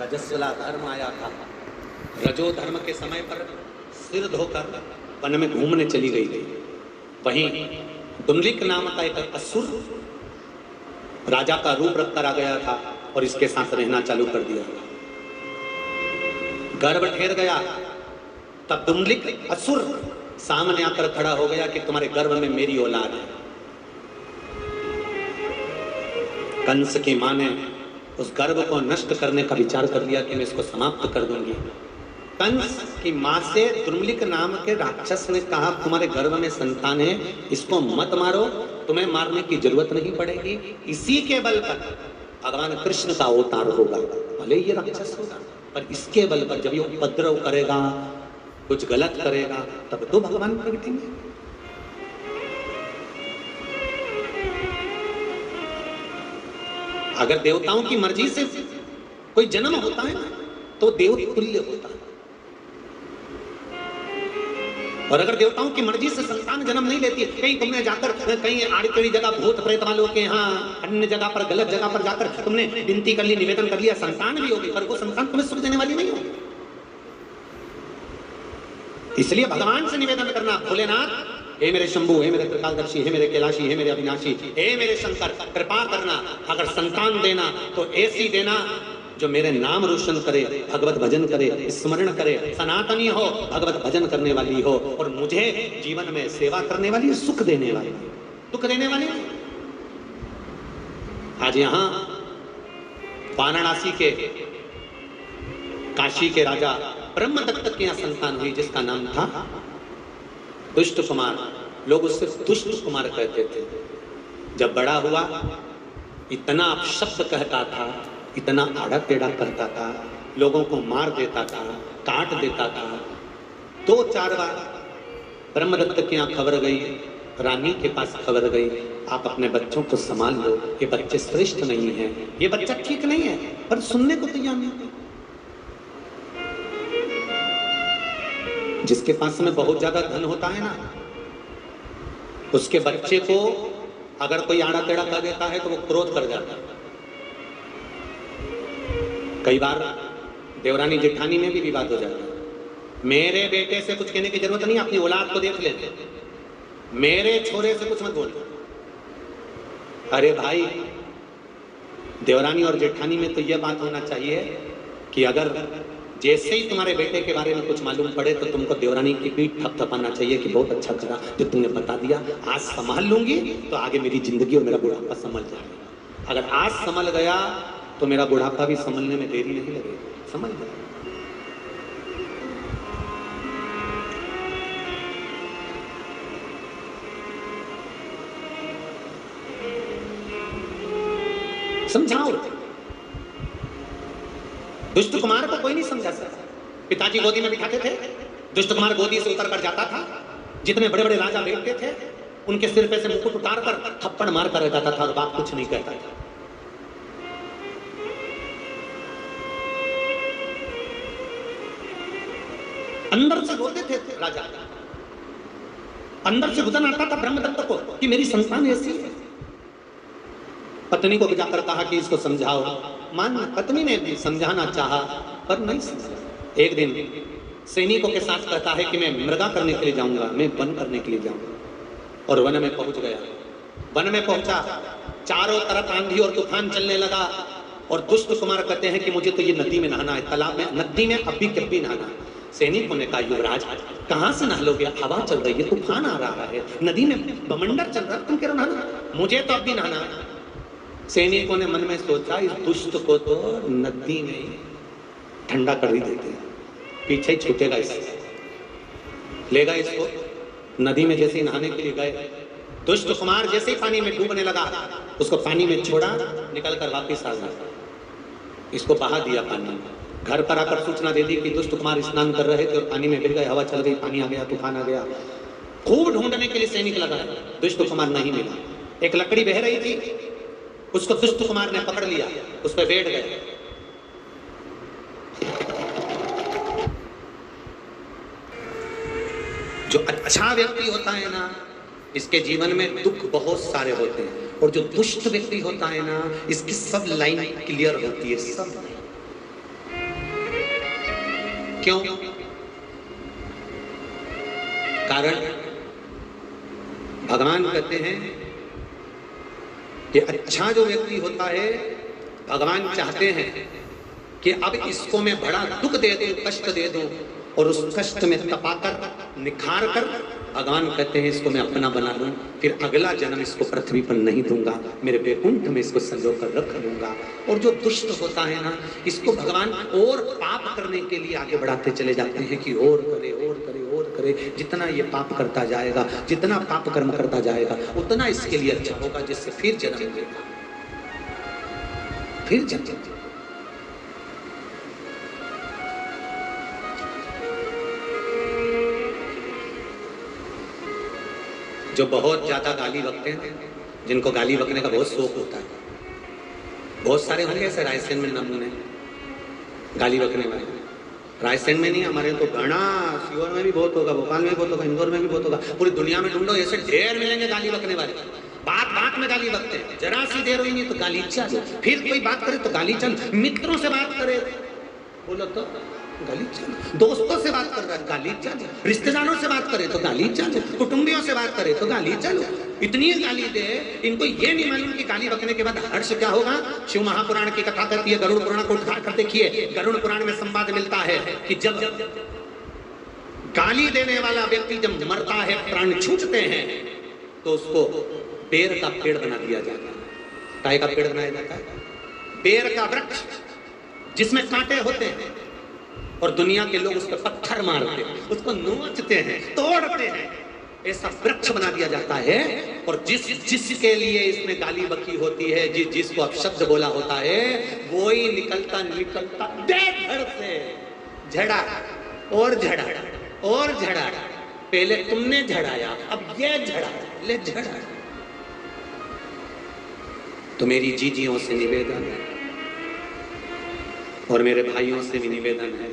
रजस्वला धर्म आया था। रजो धर्म के समय पर सिर धोकर वन में घूमने चली गई थी। वहीं दुंदलिक नाम का एक असुर राजा का रूप रखकर आ गया था और इसके साथ रहना चालू कर दिया। गर्भ ठेर गया, तब दुंदलिक असुर सामने आकर खड़ा हो गया कि तुम्हारे गर्भ में मेरी औलाद है। कंस की मां ने उस गर्भ को नष्ट करने का विचार कर लिया कि मैं इसको समाप्त कर दूंगी। कंस की मां से दुंदलिक नाम के राक्षस ने कहा, तुम्हारे गर्भ में संतान है, इसको मत मारो, तुम्हें मारने की जरूरत नहीं पड़ेगी। इसी के बल पर भगवान कृष्ण का अवतार होगा। भले ये राक्षस होगा, पर इसके बल पर जब ये उपद्रव करेगा, कुछ गलत करेगा, तब तो भगवान प्रगटेंगे। अगर देवताओं की मर्जी से कोई जन्म होता है ना, तो देव तुल्य होता है। और अगर देवताओं की मर्जी से संतान जन्म नहीं लेती, कहीं तुमने जाकर कहीं आड़ी टेढ़ी जगह भूत प्रेत वालों के यहाँ अन्य जगह पर गलत जगह पर जाकर तुमने विनती कर ली, निवेदन कर लिया, संतान भी होगी, पर वो संतान तुम्हें सुख देने वाली नहीं होगी। इसलिए भगवान से निवेदन करना, भोलेनाथ, हे मेरे शंभु, हे मेरे त्रिकालदर्शी, हे मेरे कैलाशी, हे मेरे अविनाशी, हे मेरे शंकर, कृपा करना। अगर संतान देना तो ऐसी देना जो मेरे नाम रोशन करे, भगवत भजन करे, स्मरण करे, सनातनी हो, भगवत भजन करने वाली हो, और मुझे जीवन में सेवा करने वाली, सुख देने वाली, दुख देने वाली। आज यहां वाराणसी के, काशी के राजा ब्रह्मदत्त की यहां संतान हुई, जिसका नाम था दुष्ट कुमार। लोग उससे दुष्ट कुमार कहते थे। जब बड़ा हुआ, इतना अपशब्द कहता था, इतना आड़ा टेढ़ा करता था, लोगों को मार देता था, काट देता था। 2-4 बार ब्रह्मदत्त के यहाँ खबर गई, रानी के पास खबर गई, आप अपने बच्चों को संभाल लो, ये बच्चे श्रेष्ठ नहीं है, ये बच्चा ठीक नहीं है, पर सुनने को तैयार नहीं। जिसके पास में बहुत ज्यादा धन होता है ना, उसके बच्चे को अगर कोई आड़ा टेढ़ा कर देता है तो वो क्रोध कर जाता है। कई बार देवरानी जेठानी में भी विवाद हो जाता है। मेरे बेटे से कुछ कहने की जरूरत नहीं, अपनी औलाद को देख लेते, मेरे छोरे से कुछ मत बोल। अरे भाई, देवरानी और जेठानी में तो यह बात होना चाहिए कि अगर जैसे ही तुम्हारे बेटे के बारे में कुछ मालूम पड़े तो तुमको देवरानी की पीठ थपथपाना चाहिए कि बहुत अच्छा करा जो तुमने बता दिया, आज संभाल लूंगी तो आगे मेरी जिंदगी और मेरा बुढ़ापा संभल जाएगा। अगर आज संभल गया तो मेरा बुढ़ापा भी संभलने में देरी नहीं लगेगी, समझ गया। समझाओ। दुष्ट कुमार को कोई नहीं समझा सकता। पिताजी गोदी में बिठाते थे, दुष्ट कुमार गोदी से उतर कर जाता था। जितने बड़े बड़े राजा बैठते थे, उनके सिर पे से मुकुट उतार कर थप्पड़ मार कर रहता था और बाप कुछ नहीं कहता था। अंदर से रोते थे राजा, अंदर से गुजर आता था ब्रह्मदत्त को कि मेरी संतान ऐसी है। पत्नी को जाकर कहा कि इसको समझाओ। पत्नी ने भी समझाना चाहा, पर नहीं समझा। एक दिन सैनिकों के साथ कहता है कि मैं मृगा करने के लिए जाऊंगा, मैं वन करने के लिए जाऊंगा, और वन में पहुंच गया। वन में पहुंचा, चारों तरफ आंधी और तूफान चलने लगा, और दुष्ट कुमार कहते हैं कि मुझे तो ये नदी में नहाना है, तालाब में, नदी में अभी कभी नहाना है। सैनिकों ने कहा, युवराज कहां से नहा लोगे, हवा चल रही है, तूफान आ रहा है, नदी में बमंडर चल रहा है, तुम कह रहे हो नहाना, मुझे तो अभी नहाना है। सैनिकों ने मन में सोचा, इस दुष्ट को तो नदी में ठंडा कर ही देते हैं, पीछे ही छूटेगा इससे, लेगा इसको। नदी में जैसे ही नहाने के लिए गए, दुष्ट कुमार जैसे ही पानी में डूबने लगा, उसको पानी में छोड़ा, निकल कर वापिस आ गया, इसको बहा दिया पानी में। घर पर आकर सूचना दे दी कि दुष्ट कुमार स्नान कर रहे थे और पानी में गिर गए, हवा चल गई, पानी आ गया, तूफान आ गया। खूब ढूंढने के लिए सैनिक लगा, दुष्ट कुमार नहीं मिला। एक लकड़ी बह रही थी, उसको दुष्ट कुमार ने पकड़ लिया, उस पर बैठ गए। जो अच्छा व्यक्ति होता है ना, इसके जीवन में दुख बहुत सारे होते हैं, और जो दुष्ट व्यक्ति होता है ना, इसकी सब लाइन क्लियर होती है, सब। क्यों? कारण भगवान कहते हैं कि अच्छा जो व्यक्ति होता है, भगवान चाहते हैं कि अब इसको मैं बड़ा दुख दे दूं, कष्ट दे दूं, और उस कष्ट में तपाकर निखार कर भगवान कहते हैं इसको मैं अपना बना लूं, फिर अगला जन्म इसको पृथ्वी पर नहीं दूंगा, मेरे वैकुंठ में इसको संजो कर रख लूंगा। और जो दुष्ट होता है ना, इसको भगवान और पाप करने के लिए आगे बढ़ाते चले जाते हैं कि और करे और करे और करे। जितना ये पाप करता जाएगा, जितना पाप कर्म करता जाएगा, उतना इसके लिए अच्छा होगा, जिससे फिर जन्म देगा, फिर जन्म। जो बहुत ज्यादा गाली बकते हैं, जिनको गाली बकने का बहुत शौक होता है, बहुत सारे होंगे ऐसे रायसेन में नमूने गाली बकने वाले। रायसेन में नहीं, हमारे तो गणा, सीहोर में भी बहुत होगा, भोपाल में भी बहुत होगा, इंदौर में भी बहुत होगा, पूरी दुनिया में ढूंढो ऐसे ढेर मिलेंगे गाली बकने वाले। बात बात में गाली बकते हैं, जरा सी देर हुई नहीं तो गाली चालू, फिर कोई बात करे तो गाली चालू, मित्रों से बात करे बोलो तो गाली चालू, दोस्तों से बात कर रहा है गाली चालू, रिश्तेदारों से बात करे तो गाली चालू, कुटुंबियों से बात करे तो गाली चालू। इतनी गाली दे, इनको ये नहीं मालूम कि गाली बकने के बाद हर्ष क्या होगा। शिव महापुराण की कथा कहती है, गरुड़ पुराण को उठा कर देखिए, गरुड़ पुराण में संवाद मिलता है कि जब गाली देने वाला व्यक्ति जब मरता है, प्राण छूटते हैं, तो उसको बेर का पेड़ बना दिया जाता है। काय का पेड़ बनाया जाता है? बेर का वृक्ष, जिसमें कांटे होते हैं, और दुनिया के लोग उस पर पत्थर मारते हैं, उसको नोचते हैं, तोड़ते हैं, ऐसा वृक्ष बना दिया जाता है। और जिसके लिए इसमें गाली बकी होती है, जिसको अपशब्द बोला होता है, वो ही निकलता घर से झड़ा और झड़ा और झड़ा, पहले तुमने झड़ाया, अब ये झड़ा, ले झड़ा। तो मेरी जीजियों से निवेदन है और मेरे भाइयों से भी निवेदन है,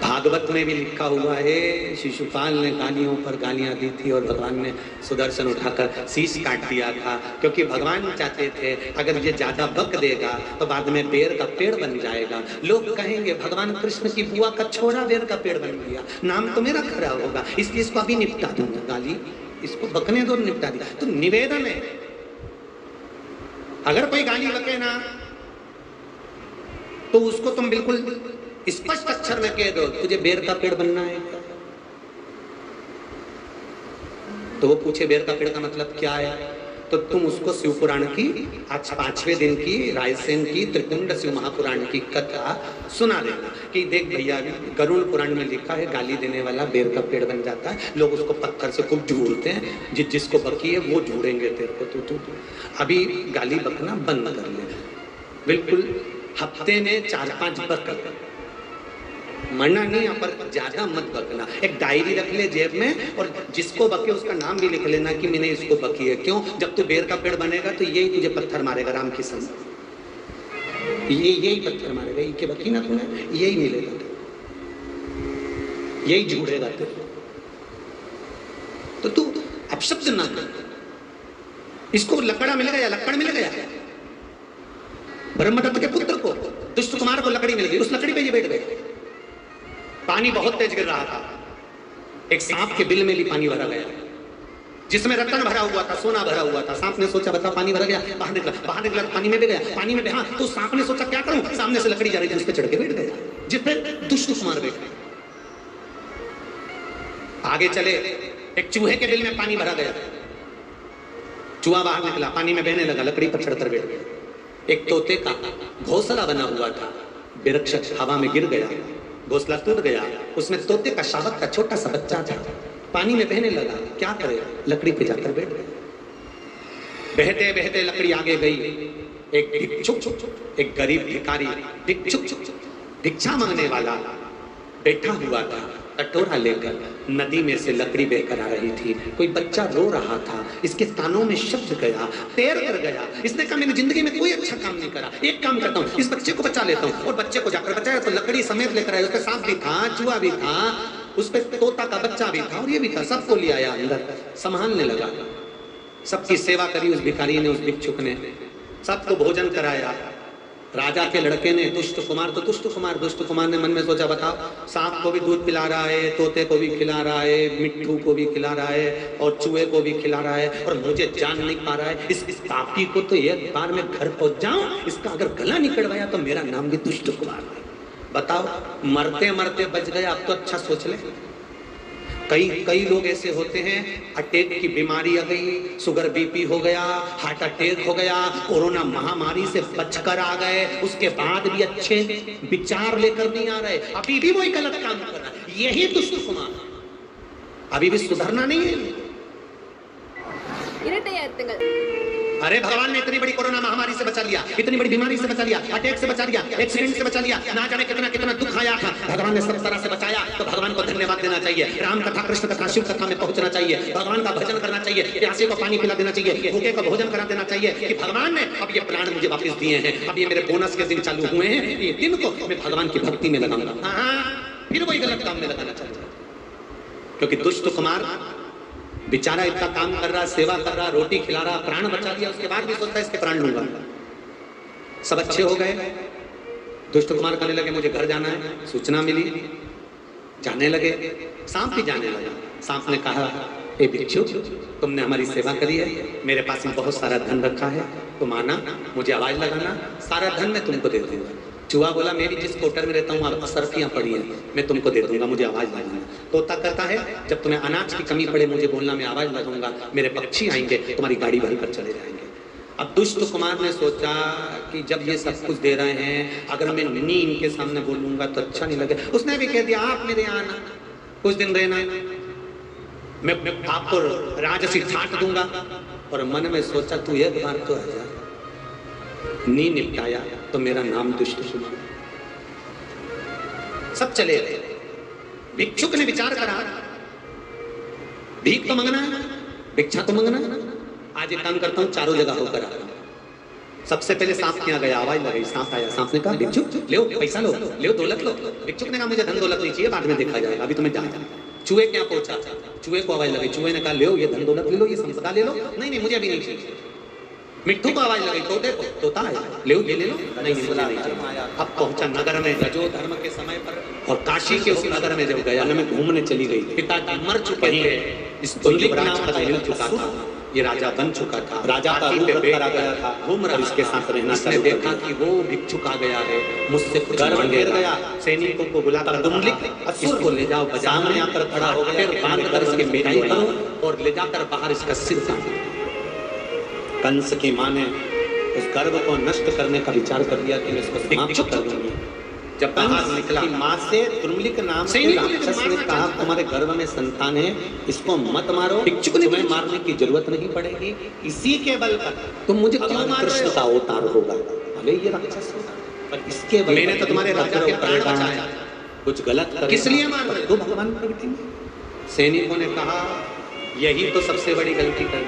भागवत में भी लिखा हुआ है, शिशुपाल ने गालियों पर गालियां दी थी और भगवान ने सुदर्शन उठाकर शीश काट दिया था, क्योंकि भगवान चाहते थे अगर ये ज्यादा बक देगा तो बाद में बेर का पेड़ बन जाएगा। लोग कहेंगे भगवान कृष्ण की बुआ का छोरा बेर का पेड़ बन गया, नाम तो मेरा खराब होगा, इसलिए इसको अभी निपटा दूंगा, गाली इसको बकने दो, निपटा दिया। तो निवेदन है, अगर कोई गाली बके ना तो उसको तुम बिल्कुल स्पष्ट अक्षर में कह दो तुझे बेर का पेड़ बनना है क्या? तो वो पूछे बेर का पेड़ का मतलब क्या है, तो तुम उसको शिव पुराण की आज 5वें दिन की रायसेन की त्रिकुंड शिव महापुराण की कथा सुना देना कि देख भैया, गरुड़ पुराण में लिखा है गाली देने वाला बेर का पेड़ बन जाता है, लोग उसको पत्थर से खूब ढूंढते हैं, जिसको बकी है वो ढूंढेंगे तेरे को, तू अभी गाली बकना बंद कर ले, बिल्कुल हफ्ते में 4-5 बक, मरना नहीं, पर ज्यादा मत बकना। एक डायरी रख ले जेब में और जिसको बके उसका नाम भी लिख लेना कि मैंने इसको बकी है। क्यों? जब तू बेर का पेड़ बनेगा तो यही तुझे पत्थर मारेगा, राम की संग यही पत्थर मारेगा, ये बकी ना तूने, यही मिलेगा, यही जुड़ेगा तेरे। तो तू अपशब्द ना कर, इसको लकड़ा मिल गया, लकड़ मिल गया, ब्रह्मदत्त के पुत्र को, दुष्ट कुमार को लकड़ी मिल गई, उस लकड़ी पे ये बैठ गए। पानी बहुत तेज गिर रहा था, एक सांप के बिल में भी पानी भरा गया, जिसमें रत्न भरा हुआ था, सोना भरा हुआ था। सांप ने सोचा बता पानी भरा गया, बाहर निकला पानी में भी गया, पानी में बहा, तो सांप ने सोचा क्या करूं, सामने से लकड़ी जा रही थी, उस पर चढ़ के बैठ गया, जिसपे दुष्ट कुमार बैठ गए। आगे चले, एक चूहे के बिल में पानी भरा गया, चूहा बाहर निकला, पानी में बहने लगा, लकड़ी पर चढ़कर बैठ गया। एक तोते का घोंसला बना हुआ था, वृक्ष हवा में गिर गया, घोंसला टूट गया, उसमें तोते का शावक का छोटा सा बच्चा था, पानी में बहने लगा, क्या करे, लकड़ी पे जाकर बैठ गया। बहते बहते लकड़ी आगे गई, एक भिक्षुक, एक गरीब भिखारी भिक्षुक, भिक्षा मांगने वाला बैठा हुआ था, कटोरा लेकर नदी में से लकड़ी बहकर आ रही थी। कोई बच्चा रो रहा था, इसके कानों में शब्द गया, तैर कर गया। इसने कहा मैंने जिंदगी में कोई अच्छा काम नहीं करा, एक काम करता हूँ, इस बच्चे को बचा लेता हूँ। और बच्चे को जाकर बचाया तो लकड़ी समेत लेकर आया, उस पर सांप भी था, चूहा भी था, उस पर तोता का बच्चा भी था और ये भी था, सबको ले आया अंदर, संभालने लगा। सबकी सेवा करी उस भिखारी ने, उस भिक्षुक ने, सबको भोजन कराया। राजा के लड़के ने दुष्ट कुमार दुष्ट कुमार ने मन में सोचा, बताओ सांप को भी दूध पिला रहा है, तोते को भी खिला रहा है, मिट्ठू को भी खिला रहा है और चूहे को भी खिला रहा है, और मुझे जान नहीं पा रहा है। इस पापी को तो एक बार मैं घर पहुंच जाऊं, इसका अगर गला निकलवाया तो मेरा नाम भी दुष्ट कुमार है। बताओ, मरते मरते बच गया, अब तो अच्छा सोच ले। कई लोग ऐसे होते हैं, अटैक की बीमारी आ गई, शुगर बीपी हो गया, हार्ट अटैक हो गया, कोरोना महामारी से बचकर आ गए, उसके बाद भी अच्छे विचार लेकर नहीं आ रहे, अभी भी वही गलत काम कर रहा है। यही दुष्ट कुमार, अभी भी सुधरना नहीं है। अरे भगवान ने इतनी बड़ी कोरोना महामारी से बचा लिया, इतनी बड़ी बीमारी से बचा लिया, अटैक से बचा लिया, एक्सीडेंट से बचा लिया, ना जाने कितना कितना दुख आया था, भगवान ने सब तरह से बचाया। तो भगवान को धन्यवाद देना चाहिए, राम कथा कृष्ण कथा शिव कथा में पहुंचना चाहिए, भगवान का भजन करना चाहिए, प्यासे को पानी पिला देना चाहिए, भूखे को भोजन करा देना चाहिए कि भगवान ने अब ये प्राण मुझे वापस दिए हैं, अब ये मेरे बोनस के दिन चालू हुए हैं, ये दिन को मैं भगवान की भक्ति में लगाऊंगा। फिर वही गलत काम में लगाना चाहिए, क्योंकि दुष्ट कुमार बेचारा इतना काम कर रहा, सेवा कर रहा, रोटी खिला रहा, प्राण बचा लिया, उसके बाद भी सोचता है इसके प्राण लूंगा। सब अच्छे हो गए, दुष्ट कुमार कहने लगे मुझे घर जाना है, सूचना मिली, जाने लगे। सांप भी जाने लगा। सांप ने कहा, ए भिक्षु, तुमने हमारी सेवा करी है, मेरे पास में बहुत सारा धन रखा है, तुम आना, मुझे आवाज लगाना, सारा धन मैं तुमको दे दूंगा। चूहा बोला, मैं भी जिस कोटर में रहता हूँ असरफियाँ पड़ी हैं, मैं तुमको दे दूंगा, मुझे आवाज लगाना। तोता कहता है, जब तुम्हें अनाज की कमी पड़े मुझे बोलना, मैं आवाज लगाऊंगा, मेरे पक्षी आएंगे, तुम्हारी गाड़ी भर कर चले जाएंगे। अब दुष्ट कुमार ने सोचा कि जब ये सब कुछ दे रहे हैं, अगर मैं नी इनके सामने बोलूंगा तो अच्छा नहीं लगे। उसने भी कह दिया, आप मेरे यहाँ आना, कुछ दिन रहना, मैं आपको राजसी ठाट दूंगा। और मन में सोचा, तू एक बार तो आ जा, नी निपटाया तो मेरा नाम दुष्ट कुमार। सब चले गए। भिक्षुक ने विचार करा, भीख तो मंगना है, भिक्षा तो मंगना है, आज एक काम करता हूं, चारों जगह होकर आता हूं। सबसे पहले सांप के यहाँ गया, आवाज लगाई, सांप आया, सांप ने कहा, भिक्षुक लो, पैसा लो, दौलत लो। भिक्षुक ने कहा, मुझे धन दौलत नहीं चाहिए, बाद में देखा जाएगा, अभी तुम्हें जाना। चूहे क्या पहुंचा, चूहे को आवाज लगाई, चूहे ने कहा, लो ये धन दौलत ले लो, ये संपदा ले लो। नहीं मुझे अभी नहीं चाहिए। मिट्ठू को आवाज लगी, तोते को, तोता आया, ले लो, नहीं चाहिए। अब पहुंचा नगर में रजो धर्म के समय पर, और काशी के उस नगर में जब गया, में घूमने चली गई, पिता मर चुके थे, इस तुलिक नाम का मिल चुका था, ये राजा बन चुका था, राजा का रूप करा गया था, घूम रहा, इसके साथ रहना। इसने देखा कि वो भिक्षुक आ गया है, मुझसे कुछ मांगेगा गया, सैनिकों को बुलाकर तुमलिक असुर को ले जाओ, सामने आकर खड़ा हो गया, फिर बांध कर इसके मिठाई करो और ले जाकर बाहर इसका सिर काट। कंस की मां ने उस गर्व को नष्ट करने का विचार कर लिया कि मैं इसको समाप्त कर दूंगी। जब बाहर निकला, मां से तुर्मलिक नाम के राक्षस ने कहा, तुम्हारे गर्भ में संतान है, इसको मत मारो, भिक्षुक ने तुम्हें मारने की जरूरत नहीं पड़ेगी, इसी के बल पर तुम मुझे कृष्ण का अवतार होगा। भले ये राक्षस होगा, पर इसके बल मैंने तो तुम्हारे राजा के प्राण बचाए, कुछ गलत कर किस लिए मार रहे हो, भगवान प्रगटेंगे। सैनिकों ने कहा, यही तो सबसे बड़ी गलती कर दी।